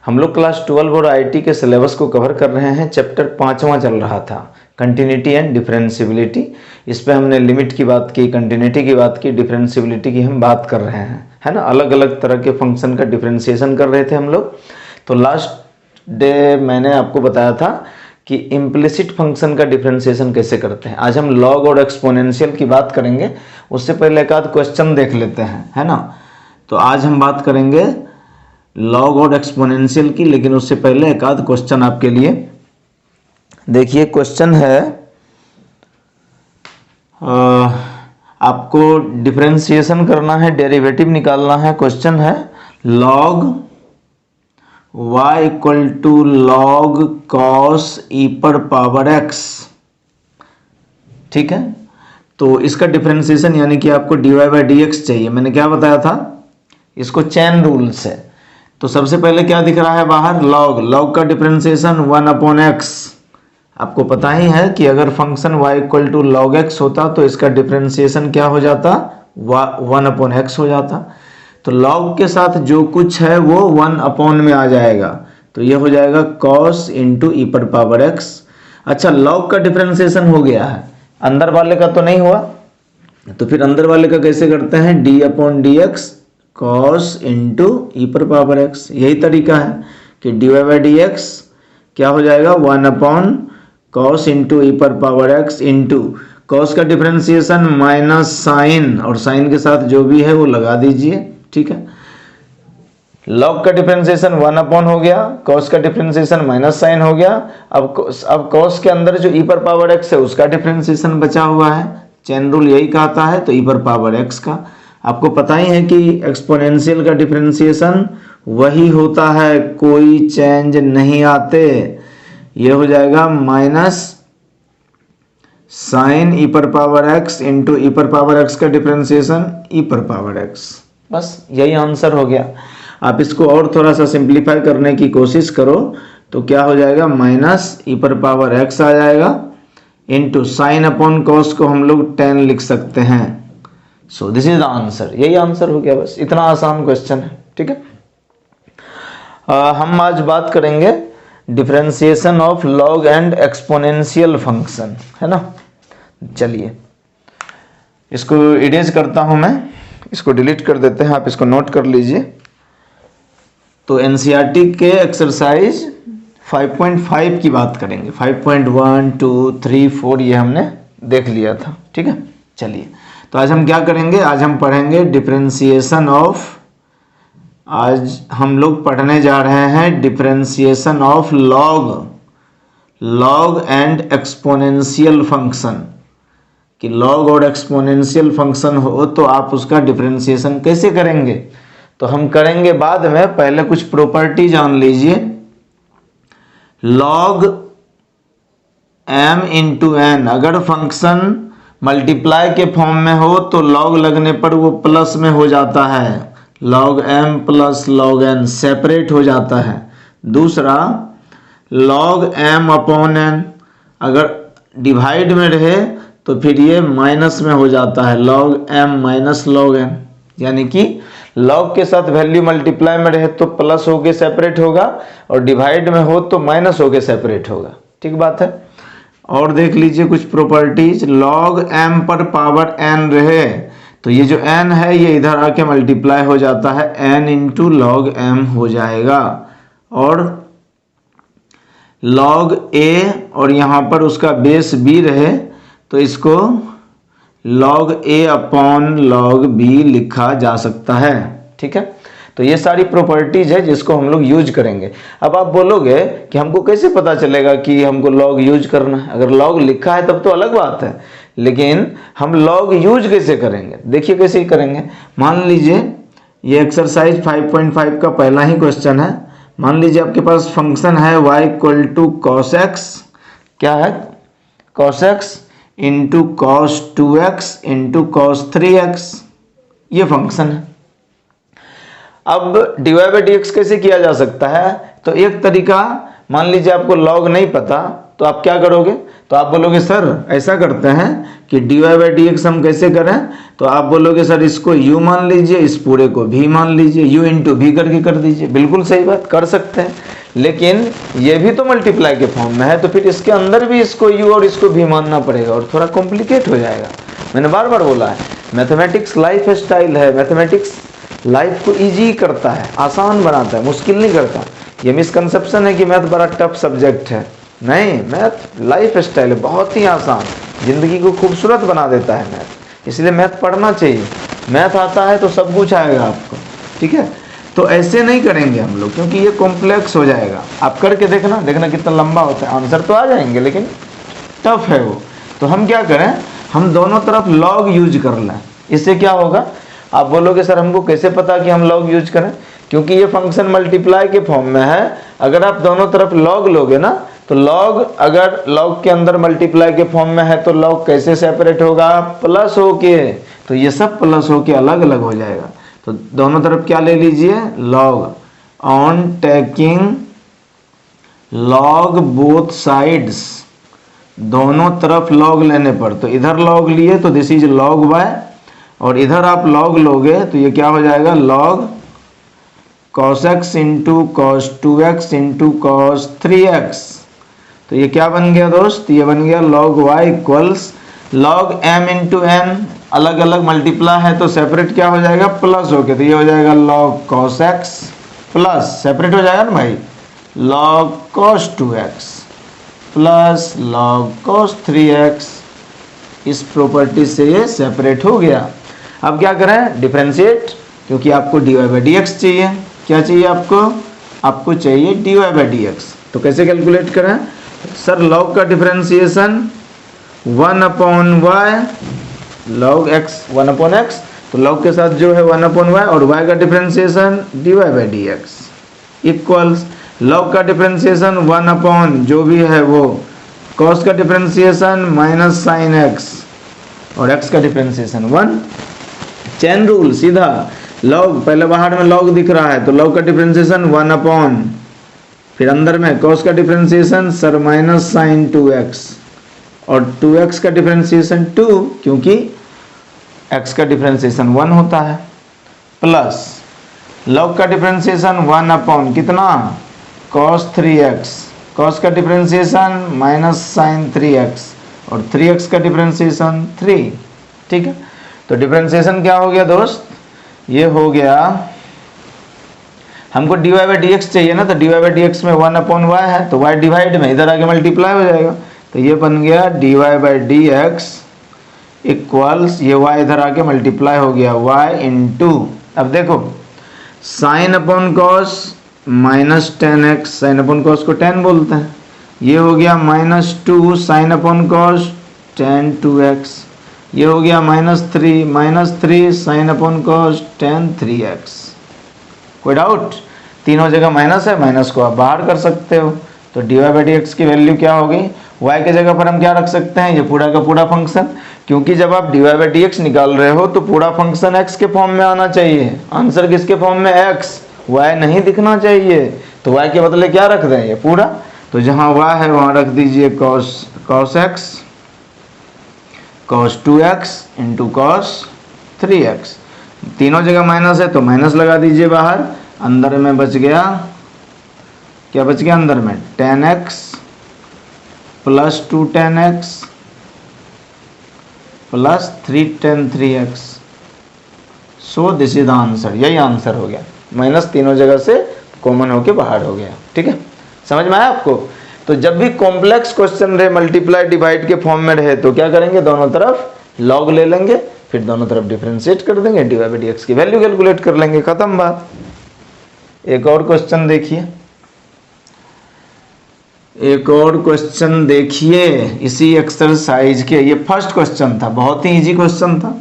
हम लोग क्लास 12 और आईटी के सिलेबस को कवर कर रहे हैं। चैप्टर 5वां चल रहा था, कंटिन्यूटी एंड डिफरेंशियबिलिटी। इस पे हमने लिमिट की बात की, कंटिन्यूटी की बात की, डिफरेंशियबिलिटी की हम बात कर रहे हैं, है ना। अलग अलग तरह के फंक्शन का डिफरेंशिएशन कर रहे थे हम लोग। तो लास्ट डे मैंने आपको बताया था कि इम्प्लिसिट फंक्शन का डिफरेंशिएशन कैसे करते हैं। आज हम लॉग और एक्सपोनेंशियल की बात करेंगे। उससे पहले एक आध क्वेश्चन देख लेते हैं, है ना। तो आज हम बात करेंगे लॉग और एक्सपोनेंशियल की, लेकिन उससे पहले एक आध क्वेश्चन आपके लिए। देखिए क्वेश्चन है, आपको डिफरेंशिएशन करना है, डेरिवेटिव निकालना है। क्वेश्चन है log y equal to log cos e पर पावर x, ठीक है। तो इसका डिफरेंशिएशन यानी कि आपको dy बाई डी एक्स चाहिए। मैंने क्या बताया था, इसको चेन रूल से। तो सबसे पहले क्या दिख रहा है बाहर, लॉग। लॉग का डिफरेंशिएशन 1/x। आपको पता ही है कि अगर function y equal to log x होता तो इसका डिफरेंशिएशन क्या हो जाता, 1/x हो जाता। तो लॉग के साथ जो कुछ है वो 1 में आ जाएगा, तो ये हो जाएगा cos इंटू ई पर पावर x। अच्छा, लॉग का डिफरेंशिएशन हो गया है, अंदर वाले का तो नहीं हुआ, तो फिर अंदर वाले का कैसे करते हैं, d/dx cos इंटू ई पर पावर x। यही तरीका है कि dy बाई डी एक्स क्या हो जाएगा, 1/cos इंटू ई पर पावर x इंटू cos का डिफरेंशिएशन माइनस साइन, और साइन के साथ जो भी है वो लगा दीजिए, ठीक है। लॉग का डिफरेंशिएशन 1 हो गया, cos का डिफरेंशिएशन माइनस साइन हो गया। अब cos के अंदर जो e पर पावर x है उसका डिफरेंशिएशन बचा हुआ है। चेन रूल यही कहता है, तो e पर पावर x का। आपको पता ही है कि एक्सपोनेंशियल का डिफरेंशिएशन वही होता है, कोई चेंज नहीं आते। ये हो जाएगा माइनस साइन ई पर पावर x इंटू ई पर पावर x का डिफरेंशिएशन ई पर पावर x। बस यही आंसर हो गया। आप इसको और थोड़ा सा सिंप्लीफाई करने की कोशिश करो तो क्या हो जाएगा, माइनस ई पर पावर x आ जाएगा इंटू साइन अपॉन कॉस को हम लोग 10 लिख सकते हैं। So this is the answer. यही आंसर हो गया, बस इतना आसान क्वेश्चन है, ठीक है। हम आज बात करेंगे differentiation of log and exponential function, है ना। चलिए इसको इरेज करता हूं मैं, इसको डिलीट कर देते हैं, आप इसको नोट कर लीजिए। तो एनसीईआरटी के एक्सरसाइज 5.5 की बात करेंगे। 5.1, 2, 3, 4 ये हमने देख लिया था, ठीक है। चलिए तो आज हम क्या करेंगे, आज हम पढ़ेंगे डिफरेंशिएशन ऑफ, आज हम लोग पढ़ने जा रहे हैं differentiation of log and exponential function. कि लॉग और एक्सपोनेंशियल फंक्शन हो तो आप उसका डिफरेंशिएशन कैसे करेंगे, तो हम करेंगे बाद में। पहले कुछ प्रॉपर्टी जान लीजिए। लॉग m इंटू n, अगर फंक्शन मल्टीप्लाई के फॉर्म में हो तो लॉग लगने पर वो प्लस में हो जाता है, log m plus log n separate हो जाता है। दूसरा लॉग m अपॉन n, अगर डिवाइड में रहे तो फिर ये माइनस में हो जाता है, log m minus log n। यानी कि लॉग के साथ वैल्यू मल्टीप्लाई में रहे तो प्लस होके सेपरेट होगा, और डिवाइड में हो तो माइनस होके सेपरेट होगा, ठीक बात है। और देख लीजिए कुछ प्रॉपर्टीज। लॉग m पर पावर n रहे तो ये जो n है ये इधर आके मल्टीप्लाई हो जाता है, n इंटू लॉग m हो जाएगा। और लॉग a और यहाँ पर उसका बेस b रहे तो इसको log a upon log b लिखा जा सकता है, ठीक है। तो ये सारी प्रॉपर्टीज है जिसको हम लोग यूज करेंगे। अब आप बोलोगे कि हमको कैसे पता चलेगा कि हमको log यूज करना है। अगर log लिखा है तब तो अलग बात है, लेकिन हम log यूज कैसे करेंगे, देखिए कैसे करेंगे। मान लीजिए ये एक्सरसाइज 5.5 का पहला ही क्वेश्चन है। मान लीजिए आपके पास फंक्शन है y equal to cos x, क्या है, cos x into cos 2x into cos 3x, ये फंक्शन है। अब d y by D x कैसे किया जा सकता है, तो एक तरीका, मान लीजिए आपको लॉग नहीं पता तो आप क्या करोगे, तो आप बोलोगे सर ऐसा करते हैं कि dy बाई डी एक्स हम कैसे करें, तो आप बोलोगे सर इसको u मान लीजिए, इस पूरे को v मान लीजिए, u इंटू वी करके कर दीजिए। बिल्कुल सही बात, कर सकते हैं, लेकिन ये भी तो मल्टीप्लाई के फॉर्म में है, तो फिर इसके अंदर भी इसको u और इसको v मानना पड़ेगा और थोड़ा कॉम्प्लिकेट हो जाएगा। मैंने बार बार बोला है, मैथमेटिक्स लाइफ स्टाइल है, मैथमेटिक्स लाइफ को ईजी करता है, आसान बनाता है, मुश्किल नहीं करता। ये मिसकंसेप्शन है कि मैथ बड़ा टफ सब्जेक्ट है, नहीं, मैथ लाइफ स्टाइल है, बहुत ही आसान, ज़िंदगी को खूबसूरत बना देता है मैथ, इसलिए मैथ पढ़ना चाहिए। मैथ आता है तो सब कुछ आएगा आपको, ठीक है। तो ऐसे नहीं करेंगे हम लोग, क्योंकि ये कॉम्प्लेक्स हो जाएगा। आप करके देखना, देखना कितना लंबा होता है, आंसर तो आ जाएंगे लेकिन टफ है वो। तो हम क्या करें, हम दोनों तरफ लॉग यूज कर लें। इससे क्या होगा, आप बोलोगे सर हमको कैसे पता कि हम लॉग यूज करें, क्योंकि ये फंक्शन मल्टीप्लाई के फॉर्म में है। अगर आप दोनों तरफ लॉग लोगे ना, तो लॉग अगर लॉग के अंदर मल्टीप्लाई के फॉर्म में है तो लॉग कैसे सेपरेट होगा, प्लस होके, तो ये सब प्लस होके अलग अलग हो जाएगा। तो दोनों तरफ क्या ले लीजिए, log, on taking log both sides, दोनों तरफ लॉग लेने पर, तो इधर लॉग लिए तो दिस इज लॉग वाई, और इधर आप लॉग लोगे तो ये क्या हो जाएगा, log cos x into cos 2x into cos 3x। तो ये क्या बन गया दोस्त, ये बन गया log y equals log m into n, अलग अलग मल्टीप्लाई है तो सेपरेट क्या हो जाएगा, प्लस हो गया, तो ये हो जाएगा log cos x plus, separate हो जाएगा ना भाई, log cos 2x plus log cos 3x। इस प्रॉपर्टी से ये सेपरेट हो गया। अब क्या करें, डिफरेंशिएट, क्योंकि आपको dy बाई डी एक्स चाहिए। क्या चाहिए आपको, आपको चाहिए dy बाई डी एक्स। तो कैसे कैलकुलेट करें, सर log का differentiation 1 upon y, log x 1 upon x, तो log के साथ जो है 1 अपॉन वाई, और y का differentiation dy by D x equals log का डिफरेंशिएशन 1 अपॉन जो भी है वो, cos का डिफरेंशिएशन माइनस साइन x, और x का डिफरेंशिएशन 1। चेन रूल सीधा, log पहले बाहर में log दिख रहा है तो log का डिफरेंशिएशन 1 अपॉन, फिर अंदर में cos का differentiation sir minus sign 2x, और 2x का डिफरेंशिएशन 2, क्योंकि x का डिफरेंशिएशन 1 होता है, प्लस log का डिफरेंशिएशन 1 अपॉन कितना, cos 3x, cos का डिफरेंशिएशन माइनस साइन 3x, और 3x का डिफरेंशिएशन 3, ठीक है। तो डिफरेंशिएशन क्या हो गया दोस्त, ये हो गया, हमको dy बाई डी एक्स चाहिए ना, तो dy बाई डी एक्स में 1 अपॉन वाई है, तो y डिवाइड में इधर आके मल्टीप्लाई हो जाएगा, तो ये बन गया dy by D x equals, ये y इधर आके मल्टीप्लाई हो गया y इंटू, अब देखो sine upon cos minus 10x, sine upon cos को 10 बोलते हैं, ये हो गया minus 2 sine upon cos 10 2x, ये हो गया minus 3 sine upon cos 10 3x। कोई डाउट, तीनों जगह माइनस है, माइनस को आप बाहर कर सकते हो, तो dy बाई डी एक्स की वैल्यू क्या हो गई, y के जगह पर हम क्या रख सकते हैं, ये पूरा का पूरा फंक्शन, क्योंकि जब आप dy बाई डी एक्स निकाल रहे हो तो पूरा फंक्शन x के फॉर्म में आना चाहिए, आंसर किसके फॉर्म में, x, y नहीं दिखना चाहिए, तो y के बदले क्या रख दें, ये पूरा, तो जहाँ y है वहाँ रख दीजिए cos x, cos 2x into cos 3x, तीनों जगह माइनस है तो माइनस लगा दीजिए बाहर, अंदर में बच गया, क्या बच गया अंदर में, 10x plus 2 10x plus 3 10 3x, so this is the answer, यही आंसर हो गया, माइनस तीनों जगह से कॉमन होके बाहर हो गया, ठीक है, समझ में आया आपको। तो जब भी कॉम्प्लेक्स क्वेश्चन रहे, मल्टीप्लाई डिवाइड के फॉर्म में रहे, तो क्या करेंगे, दोनों तरफ लॉग ले लेंगे, फिर दोनों तरफ डिफरेंशिएट कर देंगे, dy बाई डी एक्स की वैल्यू कैलकुलेट कर लेंगे, खत्म बात। एक और क्वेश्चन देखिए, एक और क्वेश्चन देखिए इसी एक्सरसाइज के, ये फर्स्ट क्वेश्चन था, बहुत ही इजी क्वेश्चन था।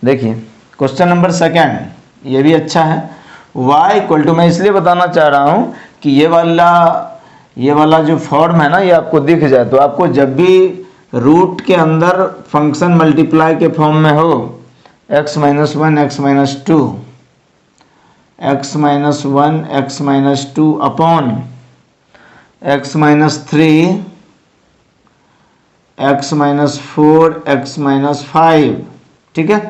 देखिए क्वेश्चन नंबर 2, ये भी अच्छा है। y इक्वल टू, मैं इसलिए बताना चाह रहा हूँ कि ये वाला जो फॉर्म है ना, ये आपको दिख जाए, तो आपको जब भी रूट के अंदर फंक्शन मल्टीप्लाई के फॉर्म में हो, x minus 1 x minus 2 x minus 1 x minus 2 upon x minus 3, x minus 4, x minus 5। ठीक है,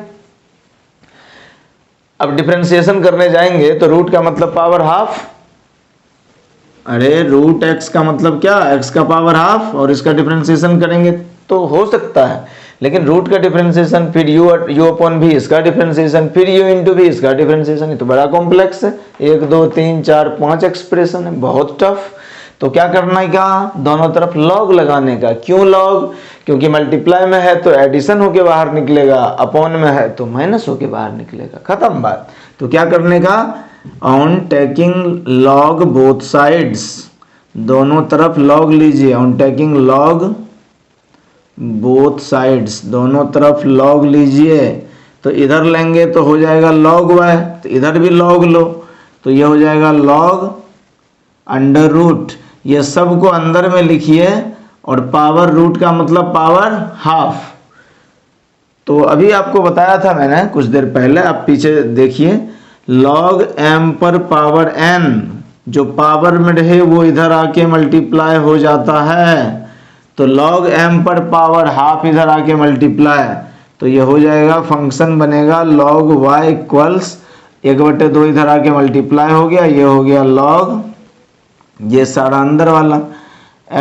अब डिफरेंशिएशन करने जाएंगे तो रूट का मतलब पावर हाफ। अरे रूट x का मतलब क्या, x का पावर हाफ, और इसका डिफरेंशिएशन करेंगे तो हो सकता है, लेकिन रूट का डिफरेंशिएशन फिर u अपॉन भी इसका डिफरेंशिएशन फिर u इंटू भी इसका डिफरेंशिएशन, ये तो बड़ा कॉम्प्लेक्स है। 1 2 3 4 5 एक्सप्रेशन है, बहुत टफ। तो क्या करना है, क्या दोनों तरफ लॉग लगाने का। क्यों लॉग, क्योंकि मल्टीप्लाई में है तो एडिशन होके बाहर निकलेगा, अपॉन में है तो माइनस होके बाहर निकलेगा, खत्म बात। तो क्या करने का, on taking log both sides, दोनों तरफ लॉग लीजिए। On taking log both sides, दोनों तरफ लॉग लीजिए। तो इधर लेंगे तो हो जाएगा लॉग y, तो इधर भी लॉग लो, तो ये हो जाएगा लॉग अंडर रूट। ये सब को अंदर में लिखिए, और पावर रूट का मतलब पावर हाफ। तो अभी आपको बताया था मैंने कुछ देर पहले, आप पीछे देखिए, लॉग m पर पावर n, जो पावर में रहे वो इधर आके मल्टीप्लाई हो जाता है। तो log m पर पावर हाफ इधर आके मल्टीप्लाई, तो ये हो जाएगा, फंक्शन बनेगा log y इक्वल्स 1/2 इधर आके मल्टीप्लाई हो गया, ये हो गया log, ये सारा अंदर वाला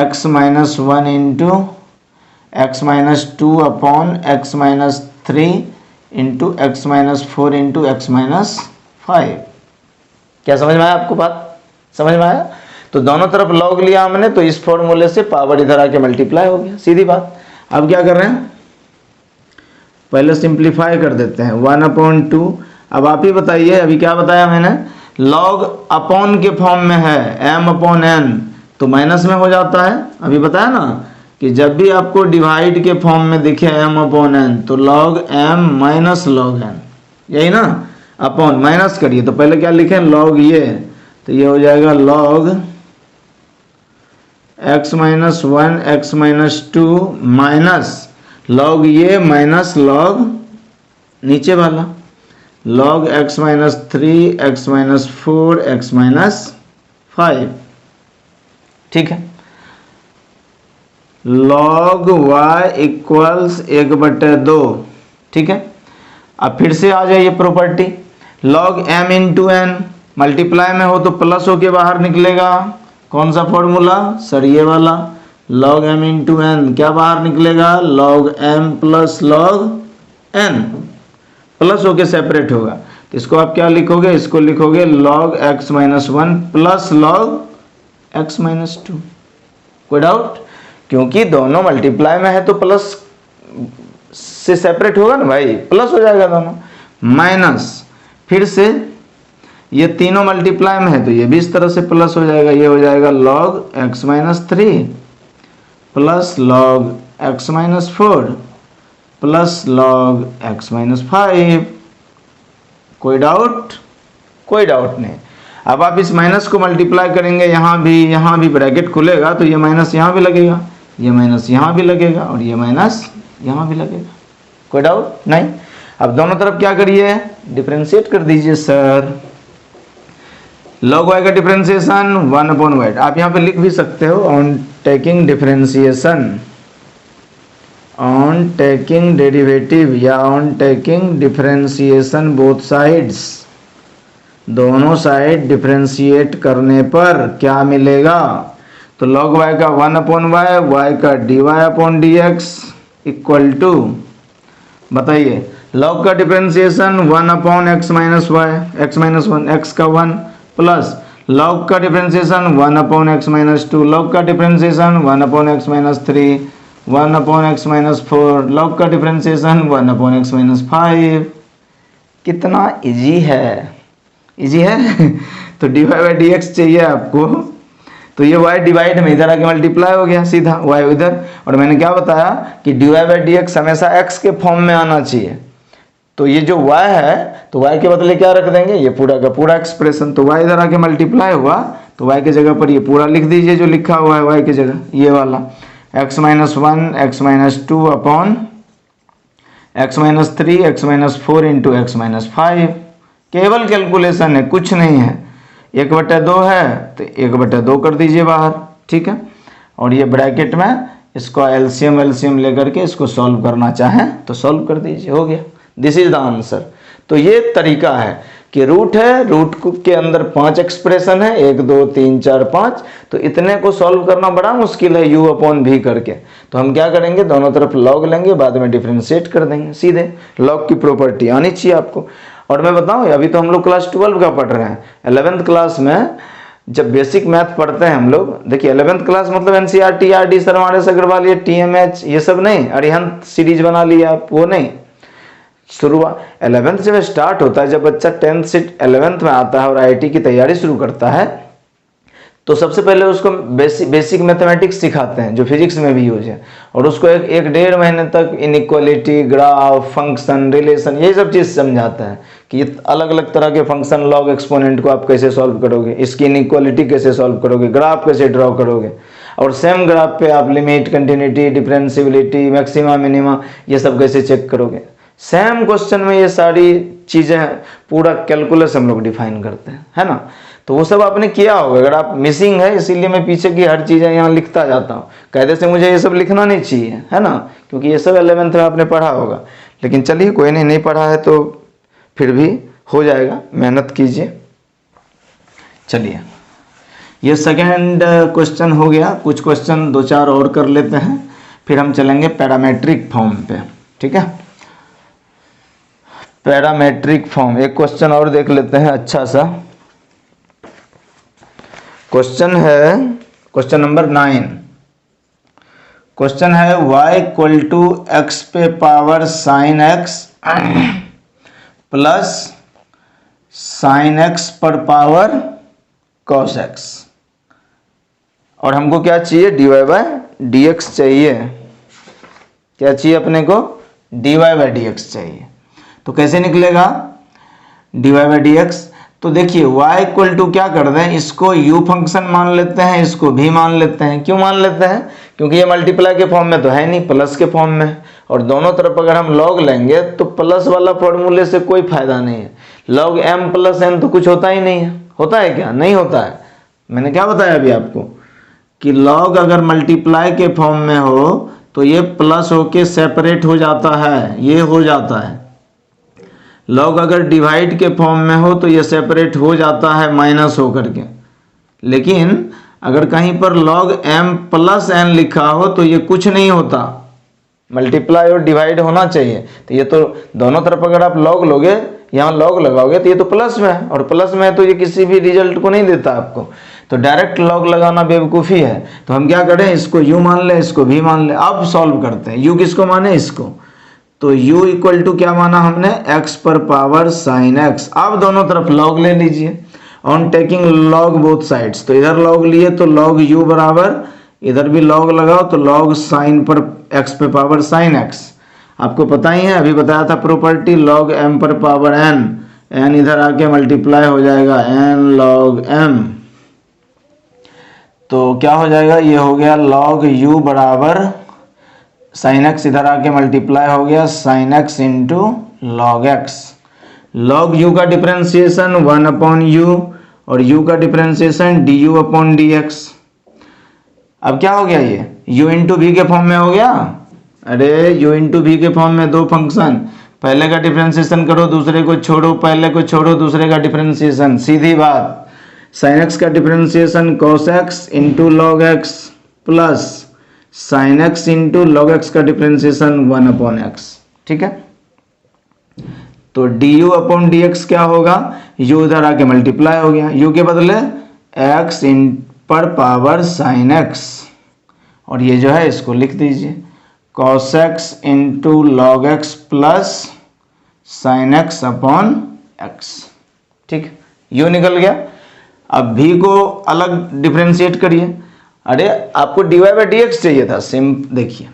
x minus 1 into x minus 2 upon x minus 3 into x minus 4 into x minus 5। क्या समझ में आया आपको, बात समझ में आया? तो दोनों तरफ लॉग लिया हमने, तो इस फॉर्मूले से पावर इधर आके मल्टीप्लाई हो गया, सीधी बात। अब क्या कर रहे हैं, पहले सिंप्लीफाई कर देते हैं, 1/2। अब आप ही बताइए, अभी क्या बताया मैंने, लॉग अपॉन के फॉर्म में है, m अपॉन n, तो माइनस में हो जाता है। अभी बताया ना कि जब भी आपको डिवाइड के फॉर्म में दिखे m अपॉन n, तो log m minus log n, यही ना, अपॉन माइनस करिए। तो पहले क्या लिखें, log ये, तो ये हो जाएगा log x minus 1 x minus 2 minus log ये माइनस log नीचे वाला log x minus 3 x minus 4 x minus 5। ठीक है, log y इक्वल्स 1/2। ठीक है, अब फिर से आ जाइए property, log m into n, multiply में हो तो प्लस होके बाहर निकलेगा। कौन सा फॉर्मूला सर, ये वाला, log m इंटू n, क्या बाहर निकलेगा, log m plus log n, plus होके सेपरेट होगा। तो इसको आप क्या लिखोगे, इसको लिखोगे log x minus 1 plus log x minus 2। कोई डाउट, क्योंकि दोनों मल्टीप्लाई में है तो प्लस से सेपरेट होगा ना भाई, प्लस हो जाएगा दोनों, माइनस फिर से ये तीनों मल्टीप्लाई में है तो ये भी इस तरह से प्लस हो जाएगा, ये हो जाएगा log x minus 3 plus log x minus 4 plus log x minus 5। कोई डाउट, कोई डाउट नहीं। अब आप इस माइनस को मल्टीप्लाई करेंगे, यहाँ भी ब्रैकेट खुलेगा तो ये माइनस यहाँ भी लगेगा, ये माइनस यहाँ भी लगेगा, और ये माइनस यहाँ भी लगेगा। कोई डाउट नहीं। अब दोनों तरफ क्या करिए, डिफरेंशिएट कर दीजिए सर। log y का डिफरेंशिएशन 1/y, आप यहाँ पे लिख भी सकते हो, on taking differentiation, on taking derivative या on taking differentiation both sides, दोनों साइड डिफरेंशिएट करने पर क्या मिलेगा। तो log y का 1/y, y का dy upon dx equal to, बताइए, log का differentiation 1/x minus y, x minus 1, x का 1 प्लस log का डिफरेंशिएशन 1/x माइनस 2, log का differentiation 1/x minus 3, 1/x minus 4, log का डिफरेंशिएशन 1/x माइनस 5। कितना easy है, easy है। तो dy बाई dx चाहिए आपको, तो ये y डिवाइड में इधर आके मल्टीप्लाई हो गया सीधा, y इधर। और मैंने क्या बताया कि dy बाई dx हमेशा x के फॉर्म में आना चाहिए। तो ये जो y है, तो y के बदले क्या रख देंगे, ये पूरा का पूरा एक्सप्रेशन। तो y इधर आके मल्टीप्लाई हुआ, तो y की जगह पर ये पूरा लिख दीजिए जो लिखा हुआ है y की जगह, ये वाला x minus 1 x minus 2 upon x minus 3 x minus 4 into x minus 5। केवल कैलकुलेशन है, कुछ नहीं है। 1/2 है तो 1/2 कर दीजिए बाहर, ठीक है। और ये ब्रैकेट में इसको एलसीएम लेकर के इसको सॉल्व करना चाहें तो सॉल्व कर दीजिए, हो गया। This is the answer. तो ये तरीका है कि रूट है, रूट के अंदर 5 एक्सप्रेशन है, 1 2 3 4 5, तो इतने को सॉल्व करना बड़ा मुश्किल है u अपॉन v करके। तो हम क्या करेंगे, दोनों तरफ लॉग लेंगे, बाद में डिफ्रेंशिएट कर देंगे सीधे। लॉग की प्रॉपर्टी आनी चाहिए आपको। और मैं बताऊं, अभी तो हम लोग क्लास 12 का पढ़ रहे हैं। 11th क्लास में जब बेसिक मैथ पढ़ते हैं हम लोग, देखिए 11th क्लास मतलब एनसीईआरटी, आरडी शर्मा अग्रवाल, ये टीएमएच, ये सब नहीं, अरिहंत सीरीज बना लिया आप, वो नहीं। शुरुआत 11th जब स्टार्ट होता है, जब बच्चा 10th से 11th में आता है और आईआईटी की तैयारी शुरू करता है, तो सबसे पहले उसको बेसिक मैथमेटिक्स सिखाते हैं, जो फिजिक्स में भी यूज है। और उसको एक 1.5 महीने तक इनइक्वालिटी, ग्राफ, फंक्शन, रिलेशन, यही सब चीज़ समझाते हैं कि ये अलग अलग तरह के फंक्शन, लॉग, एक्सपोनेंट को आप कैसे सॉल्व करोगे, इसकी इनइक्वालिटी कैसे सॉल्व करोगे, ग्राफ कैसे ड्रॉ करोगे, और सेम ग्राफ पे आप limit, continuity, differentiability, maxima, minima, ये सब कैसे चेक करोगे। सेम क्वेश्चन में ये सारी चीज़ें, पूरा कैलकुलस हम लोग डिफाइन करते हैं, है ना। तो वो सब आपने किया होगा, अगर आप मिसिंग है, इसीलिए मैं पीछे की हर चीज़ें यहाँ लिखता जाता हूँ। कायदे से मुझे ये सब लिखना नहीं चाहिए, है ना, क्योंकि ये सब 11th में आपने पढ़ा होगा। लेकिन चलिए कोई नहीं पढ़ा है तो फिर भी हो जाएगा, मेहनत कीजिए। चलिए, ये सेकेंड क्वेश्चन हो गया। कुछ क्वेश्चन 2-4 और कर लेते हैं, फिर हम चलेंगे पैरामेट्रिक फॉर्म पे, ठीक है। पैरामेट्रिक फॉर्म, एक क्वेश्चन और देख लेते हैं अच्छा सा। क्वेश्चन है क्वेश्चन नंबर 9। क्वेश्चन है y इक्वल टू एक्स पे power sine x plus sign x पर पावर कॉस एक्स, और हमको क्या चाहिए, dy बाय डी एक्स चाहिए। क्या चाहिए अपने को, dy बाय डी एक्स चाहिए। तो कैसे निकलेगा dy बाय डी एक्स, तो देखिए y इक्वल टू क्या कर दें, इसको u फंक्शन मान लेते हैं, इसको भी मान लेते हैं। क्यों मान लेते हैं, क्योंकि ये मल्टीप्लाई के फॉर्म में तो है नहीं, प्लस के फॉर्म में है। और दोनों तरफ अगर हम लॉग लेंगे तो प्लस वाला फॉर्मूले से कोई फायदा नहीं है। लॉग m प्लस n तो कुछ होता ही नहीं है, होता है क्या, नहीं होता है। मैंने क्या बताया अभी आपको कि लॉग अगर मल्टीप्लाई के फॉर्म में हो तो ये प्लस होके सेपरेट हो जाता है, ये हो जाता है। लॉग अगर डिवाइड के फॉर्म में हो तो ये सेपरेट हो जाता है माइनस हो करके। लेकिन अगर कहीं पर लॉग m प्लस n लिखा हो तो ये कुछ नहीं होता, मल्टीप्लाई और डिवाइड होना चाहिए। तो ये तो दोनों तरफ अगर आप लॉग लोगे, यहाँ लॉग लगाओगे तो ये तो प्लस में है, और प्लस में है तो ये किसी भी रिजल्ट को नहीं देता आपको। तो डायरेक्ट लॉग लगाना बेवकूफ़ी है। तो हम क्या करें, इसको u मान लें, इसको भी मान लें। अब सॉल्व करते हैं, u किसको माने, इसको। तो u इक्वल टू क्या माना हमने, x पर पावर साइन x। अब दोनों तरफ लॉग ले लीजिए, on taking log both sides. तो इधर लॉग लिए तो लॉग u बराबर, इधर भी लॉग लगाओ तो लॉग साइन पर x पे पावर साइन x। आपको पता ही है, अभी बताया था प्रॉपर्टी, लॉग m पर पावर n, n इधर आके मल्टीप्लाई हो जाएगा n लॉग m। तो क्या हो जाएगा, ये हो गया लॉग u बराबर साइन एक्स, इधर आके मल्टीप्लाई हो गया sine x into log x. Log u का डिफरेंशिएशन 1 अपॉन u, और u का differentiation du upon D x. अब क्या हो गया, ये u इंटू v के फॉर्म में हो गया। अरे u इंटू v के फॉर्म में दो फंक्शन, पहले का डिफरेंशिएशन करो, दूसरे को छोड़ो, पहले को छोड़ो, दूसरे का डिफरेंशिएशन, सीधी बात। साइन एक्स का differentiation cos x into log x plus sine x into log x का डिफरेंशिएशन 1 अपॉन एक्स, ठीक है। तो du अपॉन डी एक्स क्या होगा, u इधर आके मल्टीप्लाई हो गया, u के बदले x इन पर पावर साइन x, और ये जो है इसको लिख दीजिए cos x into log x plus sign x upon x, ठीक, u निकल गया। अब v को अलग डिफरेंशिएट करिए। अरे आपको dy बाई डी एक्स चाहिए था, सेम देखिए,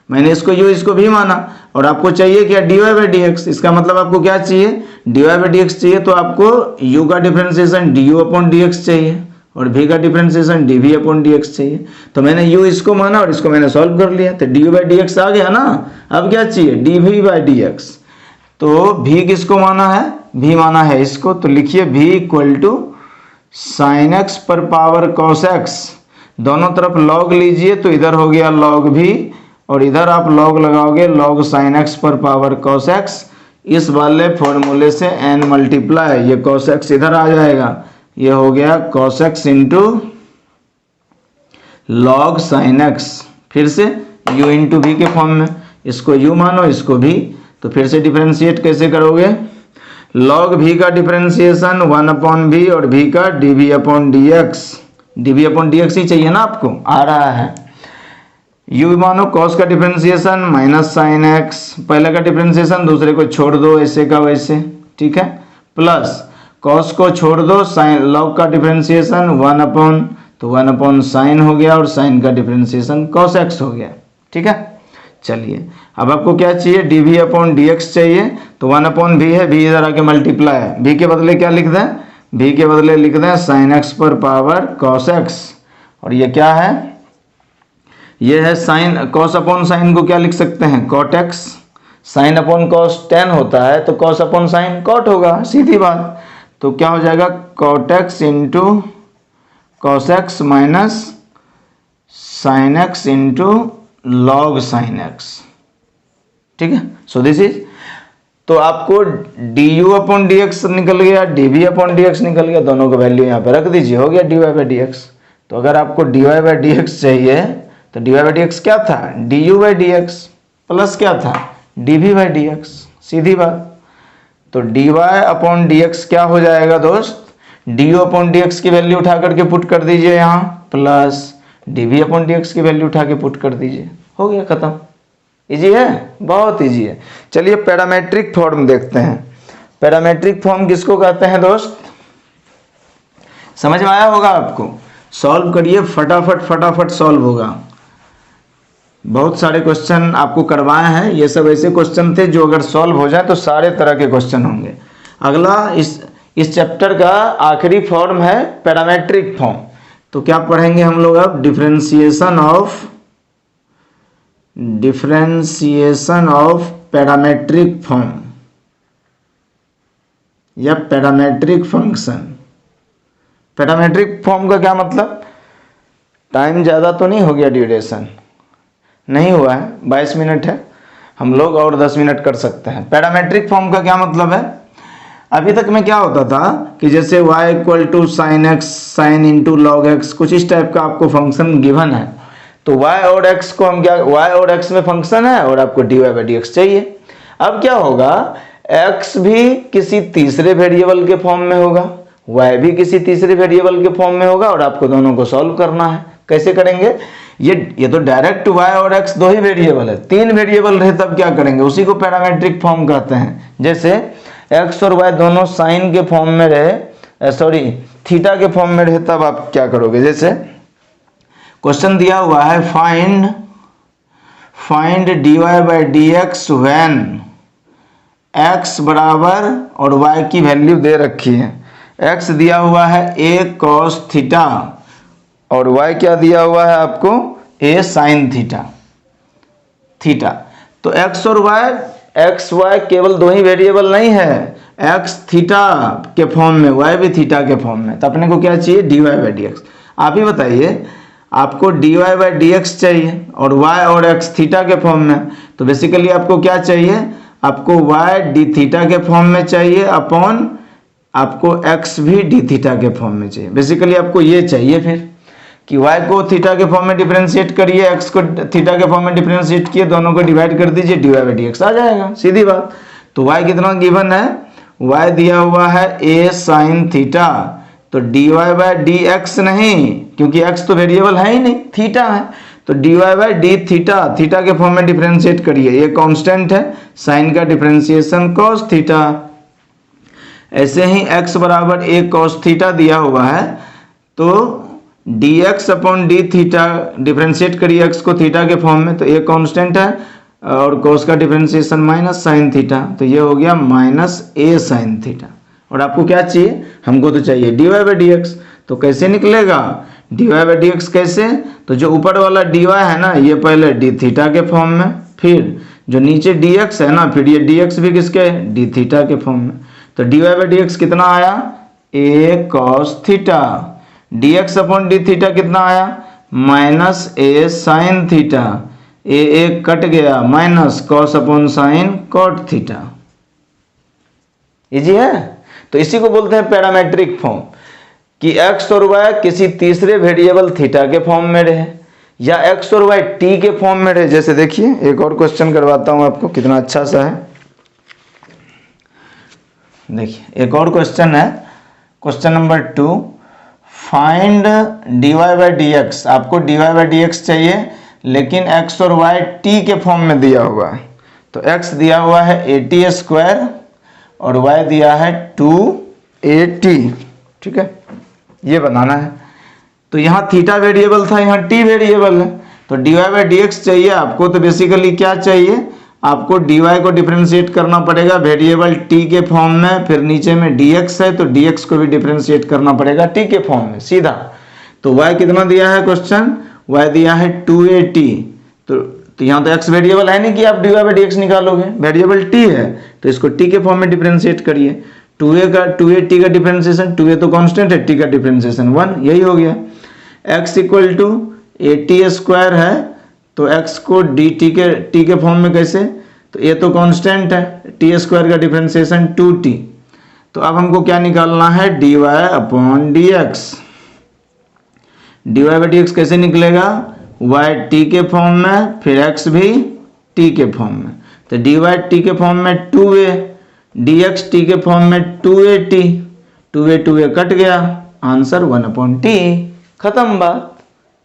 मैंने इसको u इसको भी माना, और आपको चाहिए क्या, dy बाई डी एक्स। इसका मतलब आपको क्या चाहिए, dy बाई डी एक्स चाहिए, तो आपको u का differentiation du upon D x चाहिए, और v का differentiation dv upon D x चाहिए। तो मैंने u इसको माना और इसको मैंने सॉल्व कर लिया, तो du बाई डी एक्स आ गया ना। अब क्या चाहिए, dv बाई डी एक्स। तो v किसको माना है, v माना है इसको, तो लिखिए v equal to sine x पर पावर कॉस एक्स। दोनों तरफ log लीजिए तो इधर हो गया log भी, और इधर आप log लगाओगे log sin x पर पावर cos x। इस वाले फॉर्मूले से n मल्टीप्लाई ये cos x इधर आ जाएगा, ये हो गया cos x into log sin x, फिर से u इंटू भी के फॉर्म में, इसको u मानो इसको भी, तो फिर से डिफरेंशिएट कैसे करोगे, log v का डिफरेंशिएशन 1/v और v का dv/dx, dv/dx ही चाहिए ना आपको, आ रहा है। u मानो cos का डिफरेंशिएशन माइनस साइन x, पहले का डिफरेंशिएशन दूसरे को छोड़ दो ऐसे का वैसे, ठीक है, प्लस cos को छोड़ दो, साइन log का डिफरेंशिएशन 1/, तो 1/sin हो गया, और sin का डिफरेंशिएशन cos x हो गया, ठीक है। चलिए अब आपको क्या चाहिए, dv/dx चाहिए, तो 1/v है, v इधर आके मल्टीप्लाई है, v के बदले क्या लिख दें, v के बदले लिख दें sin x पर पावर cos x, और ये क्या है, ये है sin, cos अपॉन साइन को क्या लिख सकते हैं, cot x, sin upon cos tan होता है, तो cos अपॉन साइन cot होगा, सीधी बात। तो क्या हो जाएगा cot x into cos x minus sin x into log sin x, ठीक है। सो दिस इज, तो आपको du/dx निकल गया, dv/dx निकल गया, दोनों का वैल्यू यहाँ पे रख दीजिए, हो गया dy/dx। तो अगर आपको dy/dx चाहिए तो dy/dx क्या था, du/dx प्लस क्या था, dv/dx, सीधी बात। तो dy/dx क्या हो जाएगा दोस्त, du/dx की वैल्यू उठा करके पुट कर दीजिए यहाँ, प्लस dv/dx की वैल्यू उठा के पुट कर दीजिए, हो गया खत्म। इजी है, बहुत इजी है। चलिए पैरामेट्रिक फॉर्म देखते हैं। पैरामेट्रिक फॉर्म किसको कहते हैं दोस्त, समझ में आया होगा आपको, सॉल्व करिए फटाफट, फटाफट सॉल्व होगा। बहुत सारे क्वेश्चन आपको करवाए हैं, ये सब ऐसे क्वेश्चन थे जो अगर सॉल्व हो जाए तो सारे तरह के क्वेश्चन होंगे। अगला इस चैप्टर का आखिरी फॉर्म है पैरामेट्रिक फॉर्म। तो क्या पढ़ेंगे हम लोग अब, डिफरेंशिएशन ऑफ पैरामेट्रिक फॉर्म या पैरामेट्रिक फंक्शन। पैरामेट्रिक फॉर्म का क्या मतलब, टाइम ज़्यादा तो नहीं हो गया, ड्यूरेशन नहीं हुआ है, 22 मिनट है, हम लोग और 10 मिनट कर सकते हैं। पैरामेट्रिक फॉर्म का क्या मतलब है, अभी तक में क्या होता था कि जैसे y = sin x sin into log x, कुछ इस टाइप का आपको फंक्शन गिवन है, तो y और x को हम क्या, y और x में फंक्शन है और आपको dy/dx चाहिए। अब क्या होगा, x भी किसी तीसरे वेरिएबल के फॉर्म में होगा, y भी किसी तीसरे वेरिएबल के फॉर्म में होगा, और आपको दोनों को सॉल्व करना है। कैसे करेंगे, ये तो डायरेक्ट y और x दो ही वेरिएबल है, 3 वेरिएबल रहे तब क्या करेंगे, उसी को पैरामेट्रिक फॉर्म कहते हैं। जैसे x और y दोनों साइन के फॉर्म में रहे, सॉरी थीटा के फॉर्म में रहे, तब आप क्या करोगे, जैसे क्वेश्चन दिया हुआ है फाइंड dy/dx व्हेन x बराबर, और y की वैल्यू दे रखी है, x दिया हुआ है a cos थीटा और y क्या दिया हुआ है आपको, a sin थीटा। तो x और y केवल दो ही वेरिएबल नहीं है, x थीटा के फॉर्म में, y भी थीटा के फॉर्म में, तो अपने को क्या चाहिए, dy/dx। आप ही बताइए, आपको dy/dx चाहिए और y और x थीटा के फॉर्म में, तो बेसिकली आपको क्या चाहिए, आपको y d थीटा के फॉर्म में चाहिए अपॉन आपको x भी d थीटा के फॉर्म में चाहिए। बेसिकली आपको ये चाहिए फिर कि y को थीटा के फॉर्म में डिफरेंशिएट करिए, x को थीटा के फॉर्म में डिफरेंशिएट किए, दोनों को डिवाइड कर दीजिए, dy/dx आ जाएगा, सीधी बात। तो y कितना गिवन है, y दिया हुआ है a sin थीटा, तो dy/dx नहीं, क्योंकि x तो वेरिएबल है ही नहीं, थीटा है, तो dy/d थीटा के फॉर्म में डिफरेंशिएट करिए, ये कांस्टेंट है, साइन का डिफरेंशिएशन cos थीटा। ऐसे ही x बराबर a cos थीटा दिया हुआ है, तो dx/d थीटा डिफरेंशिएट करिए x को थीटा के फॉर्म में, तो a कांस्टेंट है और cos का डिफरेंशिएशन माइनस साइन थीटा, तो ये हो गया माइनस a sin थीटा। और आपको क्या चाहिए, हमको तो चाहिए dy/dx, तो कैसे निकलेगा dy/dx कैसे, तो जो ऊपर वाला dy है ना, ये पहले d थीटा के फॉर्म में, फिर जो नीचे dx है ना, फिर ये dx भी किसके, d थीटा के फॉर्म में, तो dy/dx कितना आया, a cos theta, dx/d theta कितना आया, minus a sine theta, a cut गया, minus cos upon sine cot theta. Easy है। तो इसी को बोलते हैं पैरामेट्रिक फॉर्म, कि एक्स और वाई किसी तीसरे वेरिएबल थीटा के फॉर्म में रहे या एक्स और वाई टी के फॉर्म में रहे। जैसे देखिए एक और क्वेश्चन करवाता हूं आपको, कितना अच्छा सा है। देखिए एक और क्वेश्चन है, question number 2, find dy by D x. आपको dy बाई डी एक्स चाहिए, लेकिन x और y t के फॉर्म में दिया हुआ है। तो x दिया हुआ है at स्क्वायर और y दिया है 2at, ठीक है, ये बनाना है। तो यहाँ थीटा वेरिएबल था, यहाँ t वेरिएबल है, तो dy बाई डी एक्स चाहिए आपको। तो बेसिकली क्या चाहिए आपको, dy को डिफरेंशिएट करना पड़ेगा वेरिएबल t के फॉर्म में, फिर नीचे में dx है तो dx को भी डिफरेंशिएट करना पड़ेगा t के फॉर्म में सीधा। तो y कितना दिया है क्वेश्चन, y दिया है 2at। तो यहाँ तो x वेरिएबल है नहीं कि आप dy बाई डी एक्स निकालोगे, वेरिएबल t है, तो इसको t के फॉर्म में डिफरेंशिएट करिए। 2at का डिफरेंशिएशन, 2a तो कांस्टेंट है, t का डिफरेंशिएशन 1, यही हो गया। x equal to at square है, तो x को t के फॉर्म में कैसे, तो ये तो कांस्टेंट है, t स्क्वायर का डिफरेंशिएशन 2t। तो अब हमको क्या निकालना है, dy upon D x. dy by D x कैसे निकलेगा, y t के फॉर्म में, फिर x भी t के फॉर्म में। तो dy t के फॉर्म में 2a, dx t के फॉर्म में 2at, 2a कट गया, आंसर 1/t, खत्म बात।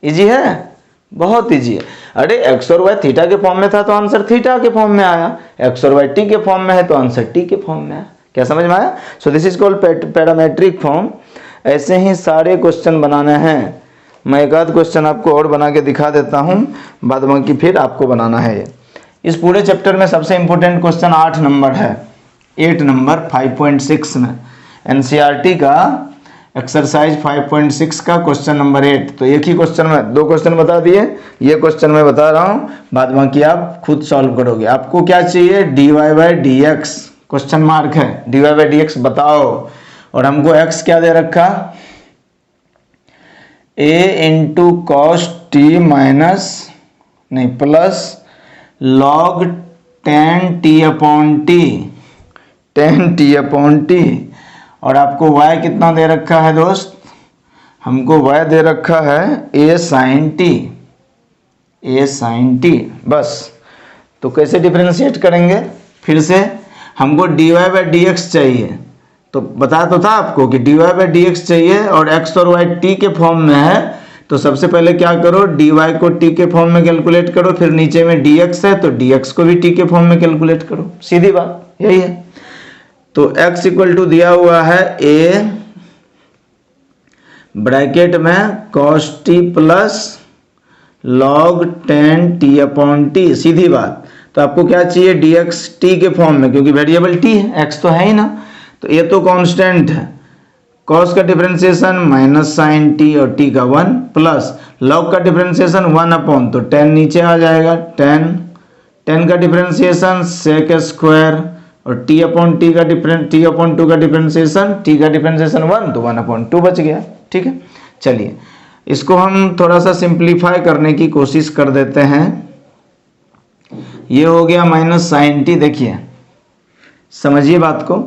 इजी है, बहुत इजी है। अरे x और y थीटा के फॉर्म में था तो आंसर थीटा के फॉर्म में आया, x और y t के फॉर्म में है तो आंसर t के फॉर्म में आया। क्या समझ में आया? So this is called parametric form. ऐसे ही सारे क्वेश्चन बनाने हैं। मैं एक आध क्वेश्चन आपको और बना के दिखा देता हूँ, बाद बाकी फिर आपको बनाना है ये। इस पूरे चैप्टर में सबसे इंपॉर्टेंट क्वेश्चन 8 नंबर है, 8 नंबर 5.6 में, एनसीईआरटी का एक्सरसाइज 5.6 का क्वेश्चन नंबर 8। तो एक ही क्वेश्चन में 2 क्वेश्चन बता दिए, ये क्वेश्चन मैं बता रहा हूँ, बाद बाकी आप खुद सॉल्व करोगे। आपको क्या चाहिए, dy by D X, question mark है, dy बाई डी एक्स बताओ। और हमको x क्या दे रखा, a into cos T minus नहीं plus log 10t upon T, 10t upon T. और आपको y कितना दे रखा है दोस्त, हमको y दे रखा है a sine t, a sine t, बस। तो कैसे डिफरेंशिएट करेंगे, फिर से हमको dy बाई डी एक्स चाहिए। तो बताया तो था आपको कि dy बाई डी एक्स चाहिए और x और y t के फॉर्म में है। तो सबसे पहले क्या करो, dy को t के फॉर्म में कैलकुलेट करो, फिर नीचे में dx है तो dx को भी t के फॉर्म में कैलकुलेट करो, सीधी बात यही है। तो x इक्वल टू दिया हुआ है a ब्रैकेट में cos t plus log 10t upon T, सीधी बात। तो आपको क्या चाहिए, dx t के फॉर्म में, क्योंकि वेरिएबल t है, x तो है ही ना, तो ये तो कांस्टेंट है। cos का डिफरेंशिएशन माइनस साइन t और t का 1 प्लस log का डिफरेंशिएशन 1 अपॉन, तो 10 नीचे आ जाएगा, 10 का डिफरेंशिएशन sec स्क्वायर और t अपॉन t अपॉन 2 का डिफरेंशिएशन, t का डिफरेंशिएशन 1 तो 1/2 बच गया। ठीक है, चलिए इसको हम थोड़ा सा सिंप्लीफाई करने की कोशिश कर देते हैं। ये हो गया माइनस साइन टी, देखिए समझिए बात को,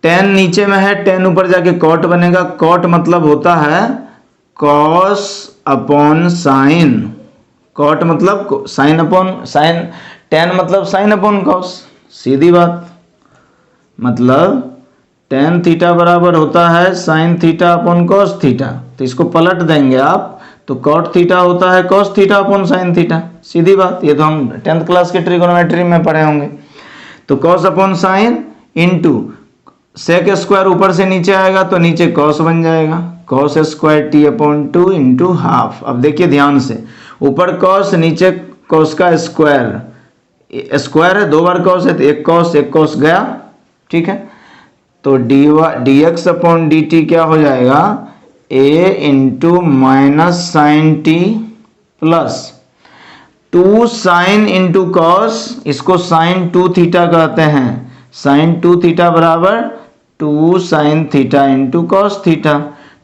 10 नीचे में है, 10 ऊपर जाके कॉट बनेगा, कॉट मतलब होता है कॉस अपॉन साइन, कॉट मतलब साइन अपॉन साइन, 10 मतलब साइन अपॉन कॉस, सीधी बात। मतलब tan थीटा बराबर होता है sine theta upon cos theta, तो इसको पलट देंगे आप तो कॉट थीटा होता है cos theta upon sine theta, सीधी बात। ये तो हम 10th क्लास के ट्रिगोनोमेट्री में पढ़े होंगे। तो cos upon sine into sec square, ऊपर से नीचे आएगा तो नीचे कॉस बन जाएगा, cos square t upon 2 into half. अब देखिए ध्यान से, ऊपर कॉस नीचे कॉस का स्क्वायर, स्क्वायर है 2 बार कॉस है तो एक कॉस गया, ठीक है। तो d x upon d t क्या हो जाएगा, a into minus sine t plus 2 sine into cos, इसको साइन 2 थीटा कहते हैं, साइन 2 थीटा बराबर 2 sine theta into cos theta.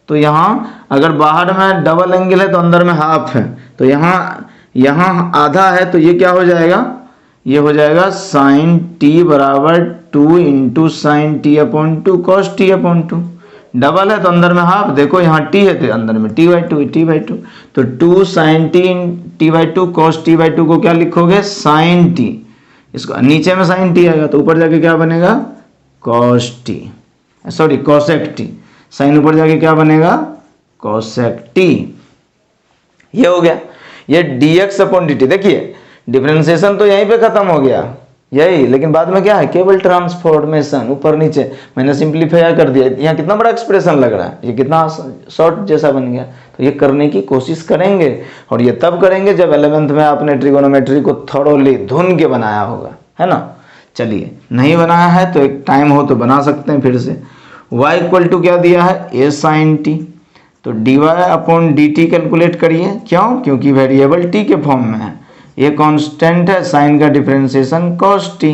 तो यहाँ अगर बाहर में डबल एंगल है तो अंदर में हाफ है, तो यहाँ आधा है, तो ये क्या हो जाएगा, ये हो जाएगा साइन टी बराबर 2 into sine T upon 2 cos T upon 2। Double है तो अंदर में हाफ, देखो यहाँ टी है तो अंदर में टी/2 तो 2 साइन टी/2 कॉस टी/2 को क्या लिखोगे, साइन टी। इसको नीचे में साइन टी आएगा तो ऊपर जाके क्या बनेगा, cos t, sorry cosec t. Sine ऊपर जाके क्या बनेगा, कॉसेक टी। ये हो गया, ये dx अपॉन dt। देखिए डिफरेंशिएशन तो यहीं पे खत्म हो गया यही, लेकिन बाद में क्या है, केवल ट्रांसफॉर्मेशन, ऊपर नीचे मैंने सिंप्लीफाई कर दिया। यहाँ कितना बड़ा एक्सप्रेशन लग रहा है, ये कितना शॉर्ट जैसा बन गया। तो ये करने की कोशिश करेंगे, और ये तब करेंगे जब 11th में आपने ट्रिगोनोमेट्री को थोड़ोली धुन के बनाया होगा, है ना। चलिए नहीं बनाया है तो एक टाइम हो तो बना सकते हैं फिर से। y इक्वल टू क्या दिया है, a साइन टी, तो dy upon d T calculate करिए। क्यों, क्योंकि वेरिएबल t के फॉर्म में है, ये कांस्टेंट है, साइन का डिफरेंशिएशन cos t।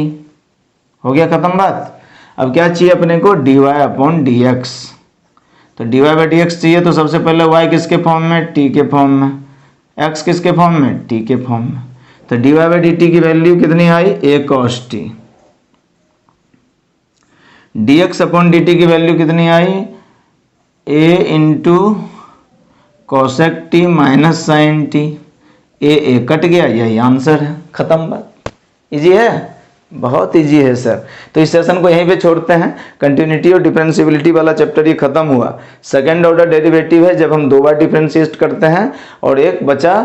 हो गया खत्म बात। अब क्या चाहिए अपने को, dy अपॉन डी एक्स। तो dy बाई डी एक्स चाहिए, तो सबसे पहले y किसके फॉर्म में, t के फॉर्म में, x किसके फॉर्म में, t के फॉर्म में। तो dy बाई डी टी की वैल्यू कितनी आई, a cos t। dx upon d t की वैल्यू कितनी आई, a into cosec t minus sine t. A cut गया, यही आंसर है, खत्म बात। इजी है, बहुत इजी है सर। तो इस सेशन को यहीं पे छोड़ते हैं। कंटिन्यूटी और डिफरेंशिएबिलिटी वाला चैप्टर ये खत्म हुआ। सेकंड ऑर्डर डेरिवेटिव है जब हम 2 बार डिफरेंशिएट करते हैं, और एक बचा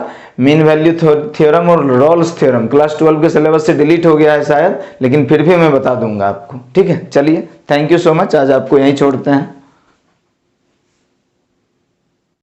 मीन वैल्यू थ्योरम और रॉल्स थ्योरम। क्लास 12 के सिलेबस से डिलीट हो गया है शायद, लेकिन फिर भी मैं बता दूंगा आपको, ठीक है। चलिए, थैंक यू सो मच, आज आपको यहीं छोड़ते हैं।